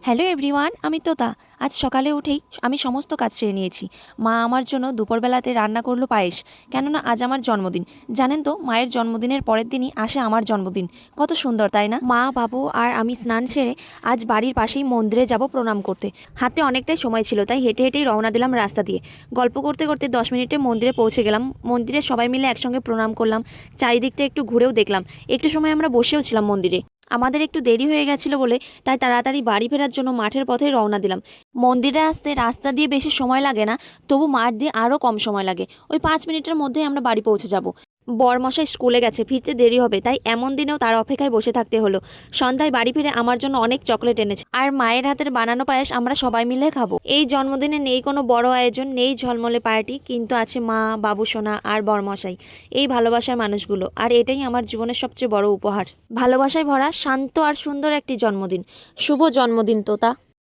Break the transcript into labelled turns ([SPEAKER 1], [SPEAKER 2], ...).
[SPEAKER 1] Hello everyone, আমি তোতা। আজ সকালে উঠেই আমি সমস্ত কাজ সেরে নিয়েছি। মা আমার জন্য দুপুরবেলাতে রান্না করলো পায়েস, কেননা আজ আমার জন্মদিন। জানেন তো, মায়ের জন্মদিনের পরের দিনই আসে আমার জন্মদিন। কত সুন্দর তাই না? মা, বাবু আর আমি স্নান সেরে আজ বাড়ির পাশেই মন্দিরে যাব প্রণাম করতে। হাতে অনেকটাই সময় ছিল, তাই হেঁটে হেঁটেই রওনা দিলাম রাস্তা দিয়ে। গল্প করতে করতে 10 মিনিটে মন্দিরে পৌঁছে গেলাম। মন্দিরে সবাই মিলে একসঙ্গে প্রণাম করলাম, চারিদিকটা একটু ঘুরেও দেখলাম। একটু সময় আমরা বসেও ছিলাম মন্দিরে। আমাদের একটু দেরি হয়ে গেছিল বলে তাই তাড়াতাড়ি বাড়ি ফেরার জন্য মাঠের পথে রওনা দিলাম। মন্দিরে আসতে রাস্তা দিয়ে বেশি সময় লাগে না, তবু মাঠ দিয়ে আরও কম সময় লাগে। ওই 5 মিনিটের মধ্যেই আমরা বাড়ি পৌঁছে যাব। বরমশাই স্কুলে গেছে, ফিরতে দেরি হবে, তাই এমন দিনেও তার অপেক্ষায় বসে থাকতে হলো। সন্ধ্যায় বাড়ি ফিরে আমার জন্য অনেক চকলেট এনেছে, আর মায়ের হাতের বানানো পায়েস আমরা সবাই মিলে খাবো। এই জন্মদিনে নেই কোনো বড় আয়োজন, নেই ঝলমলে পার্টি, কিন্তু আছে মা, বাবু সোনা আর বরমশাই, এই ভালোবাসার মানুষগুলো। আর এটাই আমার জীবনের সবচেয়ে বড় উপহার। ভালোবাসায় ভরা শান্ত আর সুন্দর একটি জন্মদিন। শুভ জন্মদিন তোতা।